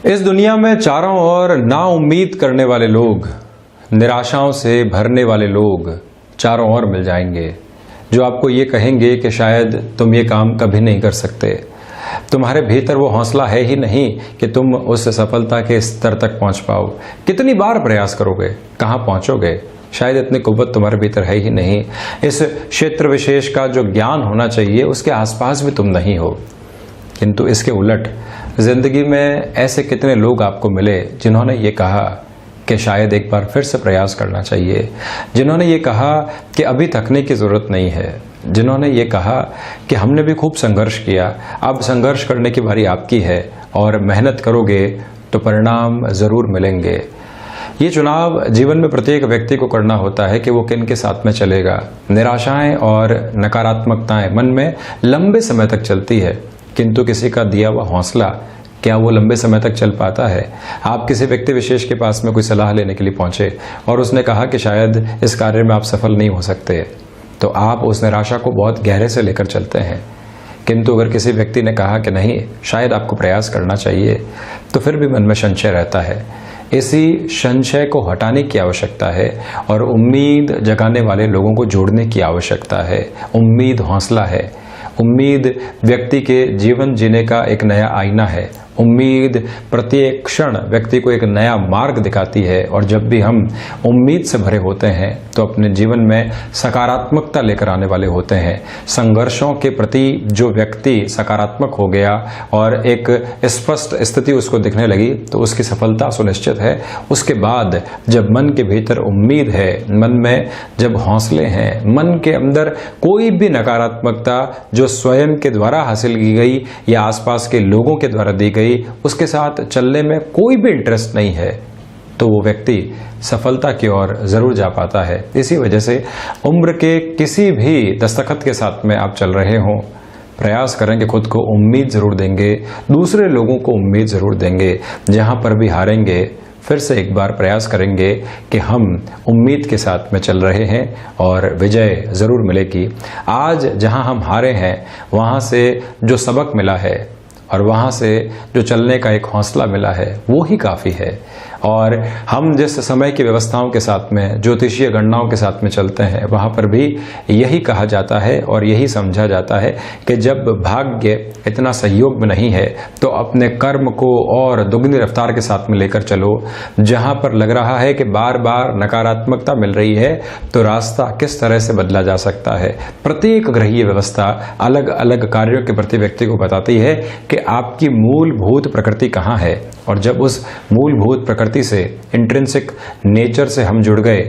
इस दुनिया में चारों ओर नाउम्मीद करने वाले लोग, निराशाओं से भरने वाले लोग चारों ओर मिल जाएंगे, जो आपको ये कहेंगे कि शायद तुम ये काम कभी नहीं कर सकते, तुम्हारे भीतर वो हौसला है ही नहीं कि तुम उस सफलता के स्तर तक पहुंच पाओ। कितनी बार प्रयास करोगे, कहाँ पहुंचोगे? शायद इतनी कुव्वत तुम्हारे भीतर है ही नहीं। इस क्षेत्र विशेष का जो ज्ञान होना चाहिए उसके आसपास भी तुम नहीं हो। किंतु इसके उलट जिंदगी में ऐसे कितने लोग आपको मिले जिन्होंने ये कहा कि शायद एक बार फिर से प्रयास करना चाहिए, जिन्होंने ये कहा कि अभी थकने की जरूरत नहीं है, जिन्होंने ये कहा कि हमने भी खूब संघर्ष किया, अब संघर्ष करने की बारी आपकी है और मेहनत करोगे तो परिणाम जरूर मिलेंगे। ये चुनाव जीवन में प्रत्येक व्यक्ति को करना होता है कि वो किन के साथ में चलेगा। निराशाएं और नकारात्मकताएं मन में लंबे समय तक चलती है, किंतु किसी का दिया हुआ हौसला क्या वो लंबे समय तक चल पाता है? आप किसी व्यक्ति विशेष के पास में कोई सलाह लेने के लिए पहुंचे और उसने कहा कि शायद इस कार्य में आप सफल नहीं हो सकते, तो आप उस निराशा को बहुत गहरे से लेकर चलते हैं। किंतु अगर किसी व्यक्ति ने कहा कि नहीं, शायद आपको प्रयास करना चाहिए, तो फिर भी मन में संशय रहता है। इसी संशय को हटाने की आवश्यकता है और उम्मीद जगाने वाले लोगों को जोड़ने की आवश्यकता है। उम्मीद हौसला है। उम्मीद व्यक्ति के जीवन जीने का एक नया आईना है। उम्मीद प्रत्येक क्षण व्यक्ति को एक नया मार्ग दिखाती है और जब भी हम उम्मीद से भरे होते हैं तो अपने जीवन में सकारात्मकता लेकर आने वाले होते हैं। संघर्षों के प्रति जो व्यक्ति सकारात्मक हो गया और एक स्पष्ट स्थिति उसको दिखने लगी तो उसकी सफलता सुनिश्चित है। उसके बाद जब मन के भीतर उम्मीद है, मन में जब हौसले हैं, मन के अंदर कोई भी नकारात्मकता जो स्वयं के द्वारा हासिल की गई या आसपास के लोगों के द्वारा दी गई, उसके साथ चलने में कोई भी इंटरेस्ट नहीं है, तो वो व्यक्ति सफलता की ओर जरूर जा पाता है। इसी वजह से उम्र के किसी भी दस्तखत के साथ में आप चल रहे हो, प्रयास करेंगे, खुद को उम्मीद जरूर देंगे, दूसरे लोगों को उम्मीद जरूर देंगे। जहां पर भी हारेंगे फिर से एक बार प्रयास करेंगे कि हम उम्मीद के साथ में चल रहे हैं और विजय जरूर मिलेगी। आज जहां हम हारे हैं वहां से जो सबक मिला है और वहां से जो चलने का एक हौसला मिला है वो ही काफ़ी है। और हम जिस समय की व्यवस्थाओं के साथ में, ज्योतिषीय गणनाओं के साथ में चलते हैं, वहाँ पर भी यही कहा जाता है और यही समझा जाता है कि जब भाग्य इतना सहयोग में नहीं है तो अपने कर्म को और दुगनी रफ्तार के साथ में लेकर चलो। जहाँ पर लग रहा है कि बार बार नकारात्मकता मिल रही है तो रास्ता किस तरह से बदला जा सकता है। प्रत्येक ग्रहीय व्यवस्था अलग अलग कार्यों के प्रति व्यक्ति को बताती है कि आपकी मूलभूत प्रकृति कहाँ है, और जब उस मूलभूत प्रकृति से, इंट्रिंसिक नेचर से हम जुड़ गए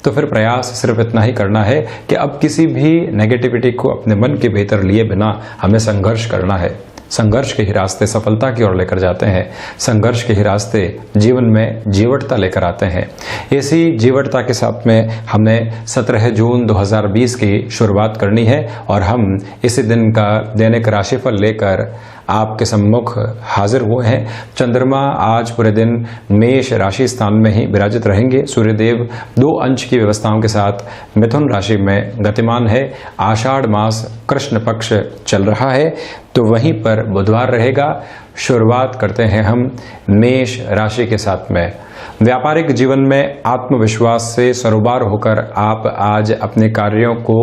तो फिर प्रयास सिर्फ इतना ही करना है कि अब किसी भी नेगेटिविटी को अपने मन के भीतर लिए बिना हमें संघर्ष करना है। संघर्ष के ही रास्ते सफलता की ओर लेकर जाते हैं। संघर्ष के ही रास्ते जीवन में जीवटता लेकर आते हैं। इसी जीवटता के साथ में हमें 17 जून 2020 की शुरुआत करनी है और हम इसी दिन का दैनिक राशिफल लेकर आपके सम्मुख हाजिर हुए हैं। चंद्रमा आज पूरे दिन मेष राशि स्थान में ही विराजित रहेंगे। सूर्यदेव 2 अंश की व्यवस्थाओं के साथ मिथुन राशि में गतिमान है। आषाढ़ मास कृष्ण पक्ष चल रहा है तो वहीं पर बुधवार रहेगा। शुरुआत करते हैं हम मेष राशि के साथ में। व्यापारिक जीवन में आत्मविश्वास से सरोबार होकर आप आज अपने कार्यों को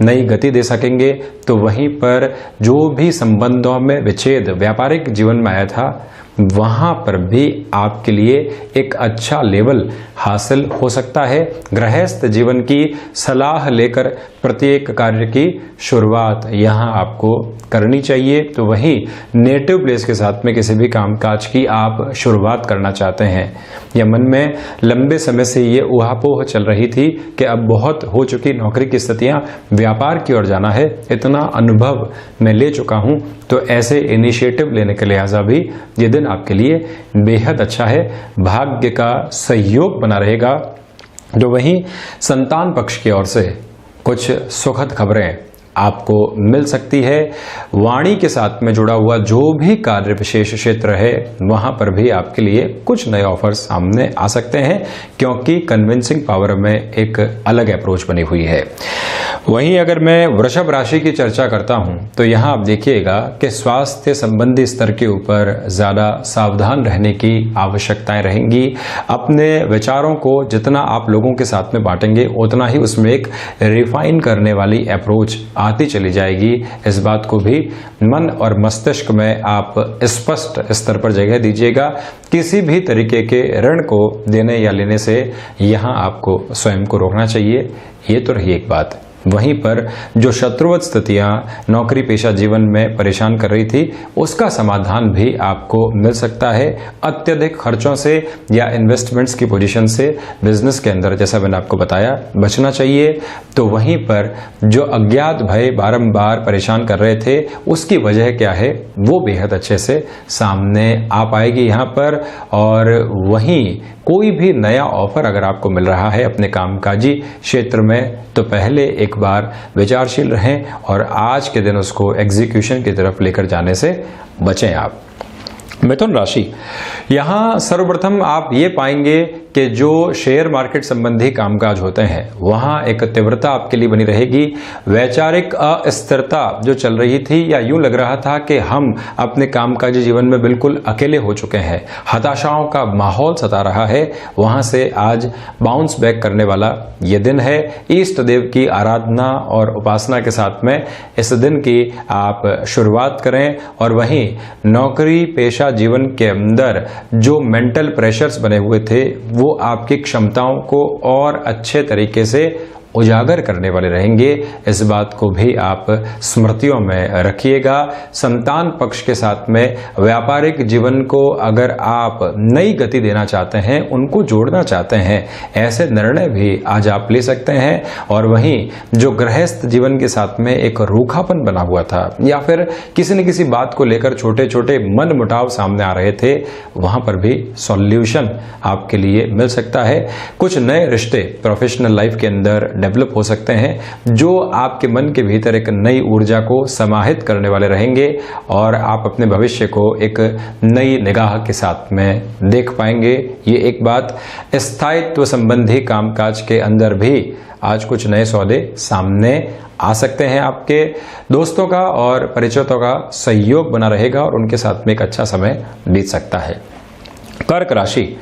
नई गति दे सकेंगे। तो वहीं पर जो भी संबंधों में विच्छेद व्यापारिक जीवन में आया था वहां पर भी आपके लिए एक अच्छा लेवल हासिल हो सकता है। गृहस्थ जीवन की सलाह लेकर प्रत्येक कार्य की शुरुआत यहां आपको करनी चाहिए। तो वहीं नेटिव प्लेस के साथ में किसी भी कामकाज की आप शुरुआत करना चाहते हैं या मन में लंबे समय से ये उहापोह चल रही थी कि अब बहुत हो चुकी नौकरी की स्थितियां, व्यापार की ओर जाना है, इतना अनुभव मैं ले चुका हूं, तो ऐसे इनिशिएटिव लेने के लिहाजा भी ये दिन आपके लिए बेहद अच्छा है। भाग्य का सहयोग बना रहेगा। तो वहीं संतान पक्ष की ओर से कुछ सुखद खबरें आपको मिल सकती है। वाणी के साथ में जुड़ा हुआ जो भी कार्य विशेष क्षेत्र है वहां पर भी आपके लिए कुछ नए ऑफर्स सामने आ सकते हैं, क्योंकि कन्विंसिंग पावर में एक अलग अप्रोच बनी हुई है। वहीं अगर मैं वृषभ राशि की चर्चा करता हूं तो यहां आप देखिएगा कि स्वास्थ्य संबंधी स्तर के ऊपर ज्यादा सावधान रहने की आवश्यकताएं रहेंगी। अपने विचारों को जितना आप लोगों के साथ में बांटेंगे उतना ही उसमें एक रिफाइन करने वाली अप्रोच आती चली जाएगी। इस बात को भी मन और मस्तिष्क में आप स्पष्ट स्तर पर जगह दीजिएगा। किसी भी तरीके के ऋण को देने या लेने से यहां आपको स्वयं को रोकना चाहिए। ये तो रही एक बात। वहीं पर जो शत्रुवत स्थितियां नौकरी पेशा जीवन में परेशान कर रही थी उसका समाधान भी आपको मिल सकता है। अत्यधिक खर्चों से या इन्वेस्टमेंट्स की पोजीशन से बिजनेस के अंदर, जैसा मैंने आपको बताया, बचना चाहिए। तो वहीं पर जो अज्ञात भय बारंबार परेशान कर रहे थे उसकी वजह क्या है वो बेहद अच्छे से सामने आ पाएगी यहाँ पर। और वहीं कोई भी नया ऑफर अगर आपको मिल रहा है अपने कामकाजी क्षेत्र में तो पहले एक बार विचारशील रहें और आज के दिन उसको एग्जीक्यूशन की तरफ लेकर जाने से बचें आप। मिथुन राशि, यहां सर्वप्रथम आप ये पाएंगे कि जो शेयर मार्केट संबंधी कामकाज होते हैं वहां एक तीव्रता आपके लिए बनी रहेगी। वैचारिक अस्थिरता जो चल रही थी या यूं लग रहा था कि हम अपने कामकाजी जीवन में बिल्कुल अकेले हो चुके हैं, हताशाओं का माहौल सता रहा है, वहां से आज बाउंस बैक करने वाला ये दिन है। इष्ट देव की आराधना और उपासना के साथ में इस दिन की आप शुरुआत करें। और वहीं नौकरी पेशा जीवन के अंदर जो मेंटल प्रेशर्स बने हुए थे वो आपकी क्षमताओं को और अच्छे तरीके से उजागर करने वाले रहेंगे। इस बात को भी आप स्मृतियों में रखिएगा। संतान पक्ष के साथ में व्यापारिक जीवन को अगर आप नई गति देना चाहते हैं, उनको जोड़ना चाहते हैं, ऐसे निर्णय भी आज आप ले सकते हैं। और वहीं जो गृहस्थ जीवन के साथ में एक रूखापन बना हुआ था या फिर किसी न किसी बात को लेकर छोटे छोटे मन मुटाव सामने आ रहे थे, वहां पर भी सॉल्यूशन आपके लिए मिल सकता है। कुछ नए रिश्ते प्रोफेशनल लाइफ के अंदर डेवलप हो सकते हैं जो आपके मन के भीतर एक नई ऊर्जा को समाहित करने वाले रहेंगे और आप अपने भविष्य को एक नई निगाह के साथ में देख पाएंगे। ये एक बात। स्थायित्व संबंधी कामकाज के अंदर भी आज कुछ नए सौदे सामने आ सकते हैं। आपके दोस्तों का और परिचितों का सहयोग बना रहेगा और उनके साथ में एक अच्छा समय बीत सकता है। कर्क राशि,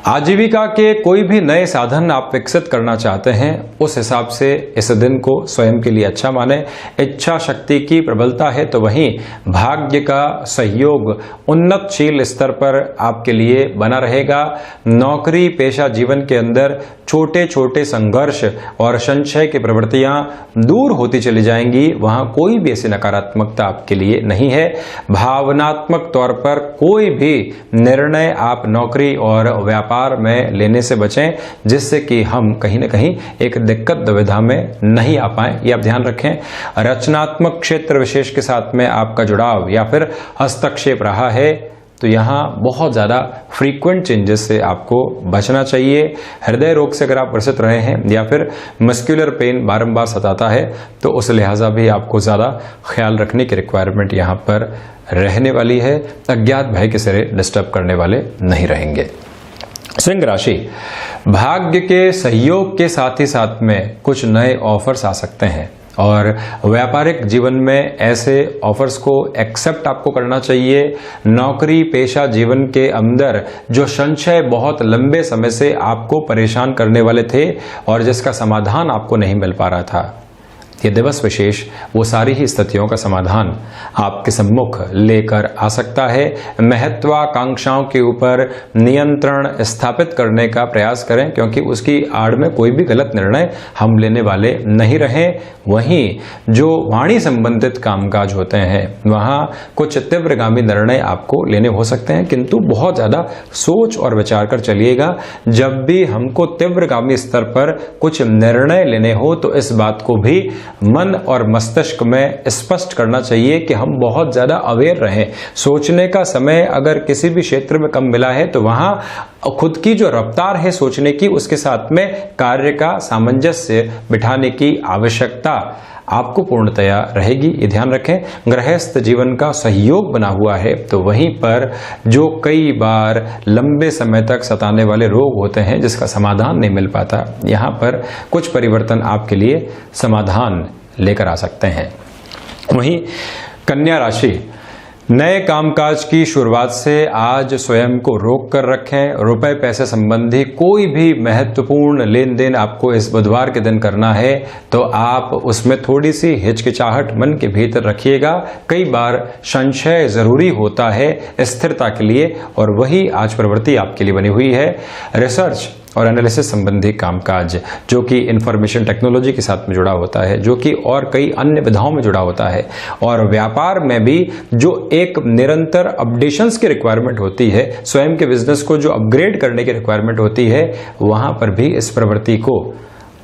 आजीविका के कोई भी नए साधन आप विकसित करना चाहते हैं उस हिसाब से इस दिन को स्वयं के लिए अच्छा माने। इच्छा शक्ति की प्रबलता है तो वहीं भाग्य का सहयोग उन्नतशील स्तर पर आपके लिए बना रहेगा। नौकरी पेशा जीवन के अंदर छोटे छोटे संघर्ष और संशय की प्रवृत्तियां दूर होती चली जाएंगी। वहां कोई भी ऐसी नकारात्मकता आपके लिए नहीं है। भावनात्मक तौर पर कोई भी निर्णय आप नौकरी और व्यापार में लेने से बचें जिससे कि हम कहीं ना कहीं एक दिक्कत दुविधा में नहीं आ पाए। ये आप ध्यान रखें। रचनात्मक क्षेत्र विशेष के साथ में आपका जुड़ाव या फिर हस्तक्षेप रहा है तो यहाँ बहुत ज़्यादा फ्रीक्वेंट चेंजेस से आपको बचना चाहिए। हृदय रोग से अगर आप ग्रसित रहे हैं या फिर मस्कुलर पेन बारंबार सताता है तो उस लिहाजा भी आपको ज़्यादा ख्याल रखने की रिक्वायरमेंट यहाँ पर रहने वाली है। अज्ञात भय के सिरे डिस्टर्ब करने वाले नहीं रहेंगे। सिंह राशि, भाग्य के सहयोग के साथ ही साथ में कुछ नए ऑफर्स आ सकते हैं और व्यापारिक जीवन में ऐसे ऑफर्स को एक्सेप्ट आपको करना चाहिए। नौकरी पेशा जीवन के अंदर जो संशय बहुत लंबे समय से आपको परेशान करने वाले थे और जिसका समाधान आपको नहीं मिल पा रहा था, ये दिवस विशेष वो सारी ही स्थितियों का समाधान आपके सम्मुख लेकर आ सकता है। महत्वाकांक्षाओं के ऊपर नियंत्रण स्थापित करने का प्रयास करें क्योंकि उसकी आड़ में कोई भी गलत निर्णय हम लेने वाले नहीं रहे। वहीं जो वाणी संबंधित कामकाज होते हैं वहां कुछ तीव्रगामी निर्णय आपको लेने हो सकते हैं, किंतु बहुत ज्यादा सोच और विचार कर चलिएगा। जब भी हमको तीव्रगामी स्तर पर कुछ निर्णय लेने हो तो इस बात को भी मन और मस्तिष्क में स्पष्ट करना चाहिए कि हम बहुत ज्यादा अवेयर रहें। सोचने का समय अगर किसी भी क्षेत्र में कम मिला है तो वहां खुद की जो रफ्तार है सोचने की, उसके साथ में कार्य का सामंजस्य बिठाने की आवश्यकता आपको पूर्णतया रहेगी, ये ध्यान रखें। गृहस्थ जीवन का सहयोग बना हुआ है, तो वहीं पर जो कई बार लंबे समय तक सताने वाले रोग होते हैं जिसका समाधान नहीं मिल पाता, यहाँ पर कुछ परिवर्तन आपके लिए समाधान लेकर आ सकते हैं। वहीं कन्या राशि, नए कामकाज की शुरुआत से आज स्वयं को रोक कर रखें। रुपए पैसे संबंधी कोई भी महत्वपूर्ण लेन देन आपको इस बुधवार के दिन करना है तो आप उसमें थोड़ी सी हिचकिचाहट मन के भीतर रखिएगा। कई बार संशय जरूरी होता है स्थिरता के लिए, और वही आज प्रवृत्ति आपके लिए बनी हुई है। रिसर्च और एनालिसिस संबंधी कामकाज जो कि इंफॉर्मेशन टेक्नोलॉजी के साथ में जुड़ा होता है, जो कि और कई अन्य विधाओं में जुड़ा होता है, और व्यापार में भी जो एक निरंतर अपडेशंस की रिक्वायरमेंट होती है, स्वयं के बिजनेस को जो अपग्रेड करने की रिक्वायरमेंट होती है, वहां पर भी इस प्रवृत्ति को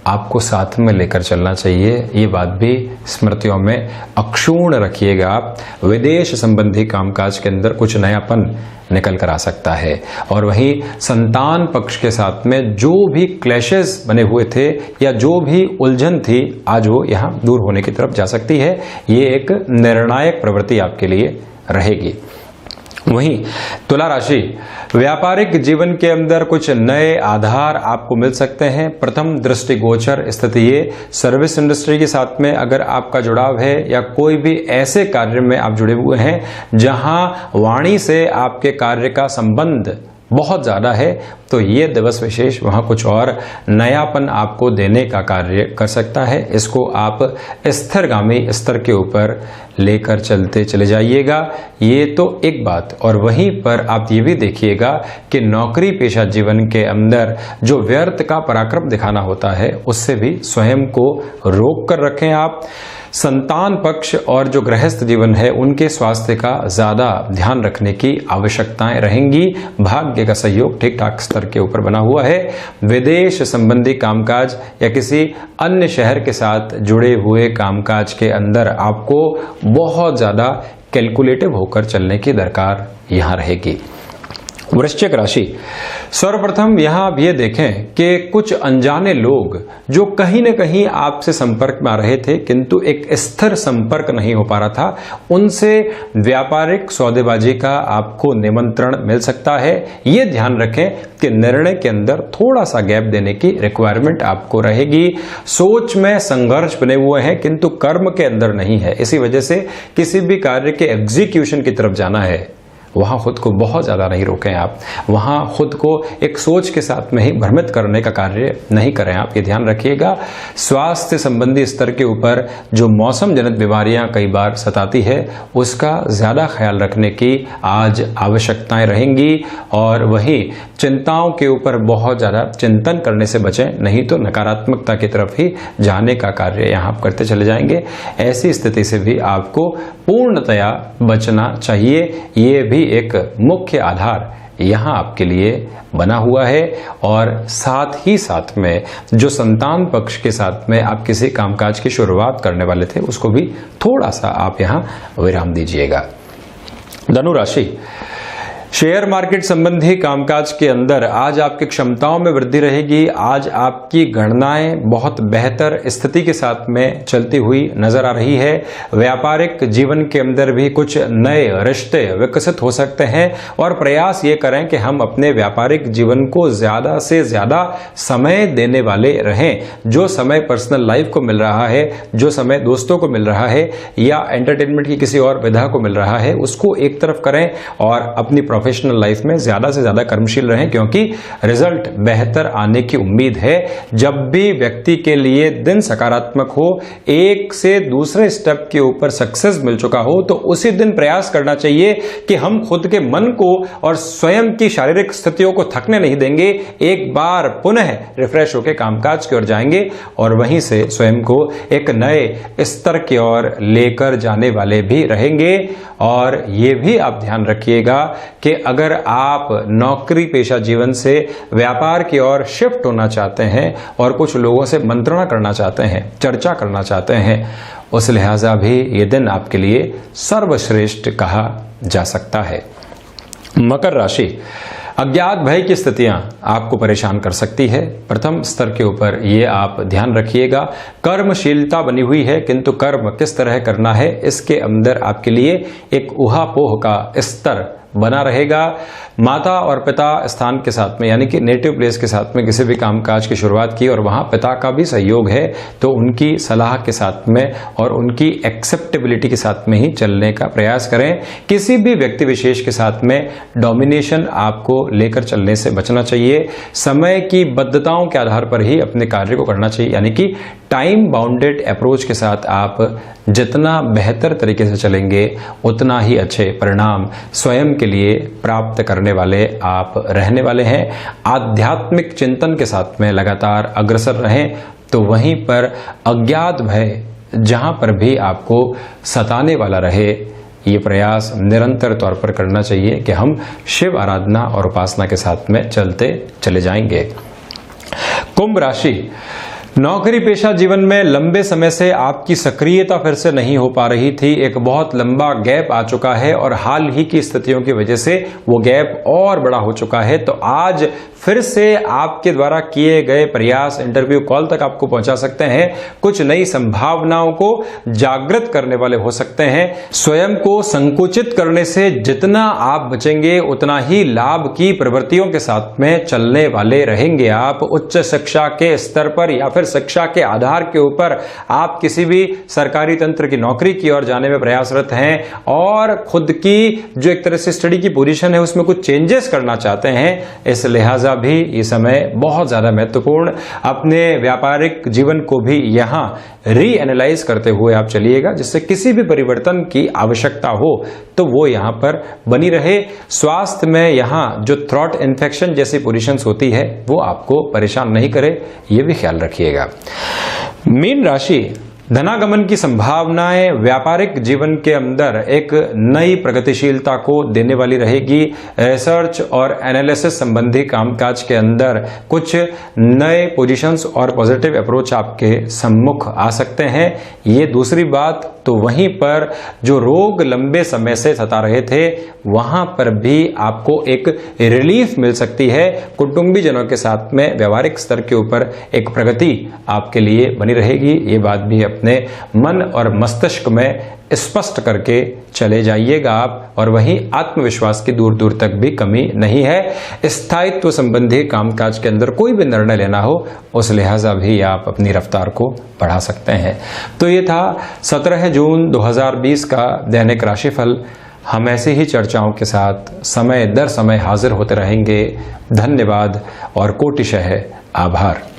आपको साथ में लेकर चलना चाहिए। ये बात भी स्मृतियों में अक्षुण्ण रखिएगा। आप विदेश संबंधी कामकाज के अंदर कुछ नयापन निकल कर आ सकता है। और वहीं संतान पक्ष के साथ में जो भी क्लैशेस बने हुए थे या जो भी उलझन थी, आज वो यहाँ दूर होने की तरफ जा सकती है। ये एक निर्णायक प्रवृत्ति आपके लिए रहेगी। वहीं तुला राशि, व्यापारिक जीवन के अंदर कुछ नए आधार आपको मिल सकते हैं। प्रथम दृष्टिगोचर स्थिति ये सर्विस इंडस्ट्री के साथ में अगर आपका जुड़ाव है या कोई भी ऐसे कार्य में आप जुड़े हुए हैं जहां वाणी से आपके कार्य का संबंध बहुत ज्यादा है, तो ये दिवस विशेष वहां कुछ और नयापन आपको देने का कार्य कर सकता है। इसको आप स्थिरगामी स्तर के ऊपर लेकर चलते चले जाइएगा। ये तो एक बात। और वहीं पर आप ये भी देखिएगा कि नौकरी पेशा जीवन के अंदर जो व्यर्थ का पराक्रम दिखाना होता है, उससे भी स्वयं को रोक कर रखें आप। संतान पक्ष और जो गृहस्थ जीवन है, उनके स्वास्थ्य का ज्यादा ध्यान रखने की आवश्यकताएं रहेंगी। भाग्य का सहयोग ठीक ठाक स्तर के ऊपर बना हुआ है। विदेश संबंधी कामकाज या किसी अन्य शहर के साथ जुड़े हुए कामकाज के अंदर आपको बहुत ज्यादा कैलकुलेटिव होकर चलने की दरकार यहां रहेगी। वृश्चिक राशि, सर्वप्रथम यहां आप ये देखें कि कुछ अनजाने लोग जो कहीं न कहीं आपसे संपर्क में आ रहे थे किंतु एक स्थिर संपर्क नहीं हो पा रहा था, उनसे व्यापारिक सौदेबाजी का आपको निमंत्रण मिल सकता है। ये ध्यान रखें कि निर्णय के अंदर थोड़ा सा गैप देने की रिक्वायरमेंट आपको रहेगी। सोच में संघर्ष बने हुए हैं किंतु कर्म के अंदर नहीं है। इसी वजह से किसी भी कार्य के एग्जीक्यूशन की तरफ जाना है, वहां खुद को बहुत ज्यादा नहीं रोकें आप। वहां खुद को एक सोच के साथ में ही भ्रमित करने का कार्य नहीं करें आप, ये ध्यान रखिएगा। स्वास्थ्य संबंधी स्तर के ऊपर जो मौसम जनित बीमारियां कई बार सताती है, उसका ज्यादा ख्याल रखने की आज आवश्यकताएं रहेंगी। और वहीं चिंताओं के ऊपर बहुत ज्यादा चिंतन करने से बचें, नहीं तो नकारात्मकता की तरफ ही जाने का कार्य यहां आप करते चले जाएंगे। ऐसी स्थिति से भी आपको पूर्णतया बचना चाहिए। ये भी एक मुख्य आधार यहां आपके लिए बना हुआ है। और साथ ही साथ में जो संतान पक्ष के साथ में आप किसी कामकाज की शुरुआत करने वाले थे, उसको भी थोड़ा सा आप यहां विराम दीजिएगा। धनु राशि, शेयर मार्केट संबंधी कामकाज के अंदर आज आपकी क्षमताओं में वृद्धि रहेगी। आज आपकी गणनाएं बहुत बेहतर स्थिति के साथ में चलती हुई नजर आ रही है। व्यापारिक जीवन के अंदर भी कुछ नए रिश्ते विकसित हो सकते हैं और प्रयास ये करें कि हम अपने व्यापारिक जीवन को ज्यादा से ज्यादा समय देने वाले रहें। जो समय पर्सनल लाइफ को मिल रहा है, जो समय दोस्तों को मिल रहा है या एंटरटेनमेंट की किसी और विधा को मिल रहा है, उसको एक तरफ करें और अपनी प्रोफेशनल लाइफ में ज्यादा से ज्यादा कर्मशील रहें, क्योंकि रिजल्ट बेहतर आने की उम्मीद है। जब भी व्यक्ति के लिए दिन सकारात्मक हो, एक से दूसरे स्टेप के ऊपर सक्सेस मिल चुका हो, तो उसी दिन प्रयास करना चाहिए कि हम खुद के मन को और स्वयं की शारीरिक स्थितियों को थकने नहीं देंगे। एक बार पुनः रिफ्रेश होकर कामकाज की ओर जाएंगे और वहीं से स्वयं को एक नए स्तर की ओर लेकर जाने वाले भी रहेंगे। और ये भी आप ध्यान रखिएगा कि अगर आप नौकरी पेशा जीवन से व्यापार की ओर शिफ्ट होना चाहते हैं और कुछ लोगों से मंत्रणा करना चाहते हैं, चर्चा करना चाहते हैं, उस लिहाजा भी ये दिन आपके लिए सर्वश्रेष्ठ कहा जा सकता है। मकर राशि, अज्ञात भय की स्थितियां आपको परेशान कर सकती है। प्रथम स्तर के ऊपर ये आप ध्यान रखिएगा। कर्मशीलता बनी हुई है, किंतु कर्म किस तरह करना है इसके अंदर आपके लिए एक ऊहापोह का स्तर बना रहेगा। माता और पिता स्थान के साथ में यानी कि नेटिव प्लेस के साथ में किसी भी कामकाज की शुरुआत की और वहां पिता का भी सहयोग है तो उनकी सलाह के साथ में और उनकी एक्सेप्टेबिलिटी के साथ में ही चलने का प्रयास करें। किसी भी व्यक्ति विशेष के साथ में डोमिनेशन आपको लेकर चलने से बचना चाहिए। समय की बद्धताओं के आधार पर ही अपने कार्य को करना चाहिए, यानी कि टाइम बाउंडेड अप्रोच के साथ आप जितना बेहतर तरीके से चलेंगे उतना ही अच्छे परिणाम स्वयं के लिए प्राप्त करने वाले आप रहने वाले हैं। आध्यात्मिक चिंतन के साथ में लगातार अग्रसर रहें, तो वहीं पर अज्ञात भय जहां पर भी आपको सताने वाला रहे, ये प्रयास निरंतर तौर पर करना चाहिए कि हम शिव आराधना और उपासना के साथ में चलते चले जाएंगे। कुंभ राशि, नौकरी पेशा जीवन में लंबे समय से आपकी सक्रियता फिर से नहीं हो पा रही थी। एक बहुत लंबा गैप आ चुका है और हाल ही की स्थितियों की वजह से वो गैप और बड़ा हो चुका है। तो आज फिर से आपके द्वारा किए गए प्रयास इंटरव्यू कॉल तक आपको पहुंचा सकते हैं। कुछ नई संभावनाओं को जागृत करने वाले हो सकते हैं। स्वयं को संकुचित करने से जितना आप बचेंगे उतना ही लाभ की प्रवृत्तियों के साथ में चलने वाले रहेंगे। आप उच्च शिक्षा के स्तर पर या फिर शिक्षा के आधार के ऊपर आप किसी भी सरकारी तंत्र की नौकरी की ओर जाने में प्रयासरत हैं और खुद की जो एक तरह से स्टडी की पोजीशन है उसमें कुछ चेंजेस करना चाहते हैं। इस लिहाजा भी ये समय बहुत ज्यादा महत्वपूर्ण। अपने व्यापारिक जीवन को भी यहां रीएनालाइज करते हुए आप चलिएगा, जिससे किसी भी परिवर्तन की आवश्यकता हो तो वो यहां पर बनी रहे। स्वास्थ्य में यहां जो थ्रोट इन्फेक्शन जैसी पोजीशंस होती है वो आपको परेशान नहीं करे, ये भी ख्याल रखिएगा। मीन राशि, धनागमन की संभावनाएं व्यापारिक जीवन के अंदर एक नई प्रगतिशीलता को देने वाली रहेगी। रिसर्च और एनालिसिस संबंधी कामकाज के अंदर कुछ नए पोजीशंस और पॉजिटिव अप्रोच आपके सम्मुख आ सकते हैं। ये दूसरी बात। तो वहीं पर जो रोग लंबे समय से सता रहे थे वहां पर भी आपको एक रिलीफ मिल सकती है। कुटुंबीजनों के साथ में व्यवहारिक स्तर के ऊपर एक प्रगति आपके लिए बनी रहेगी। ये बात भी अपने मन और मस्तिष्क में स्पष्ट करके चले जाइएगा आप। और वहीं आत्मविश्वास की दूर दूर तक भी कमी नहीं है। स्थायित्व संबंधी कामकाज के अंदर कोई भी निर्णय लेना हो उस लिहाजा भी आप अपनी रफ्तार को बढ़ा सकते हैं। तो ये था 17 जून 2020 का दैनिक राशिफल। हम ऐसी ही चर्चाओं के साथ समय दर समय हाजिर होते रहेंगे। धन्यवाद और कोटिशः आभार।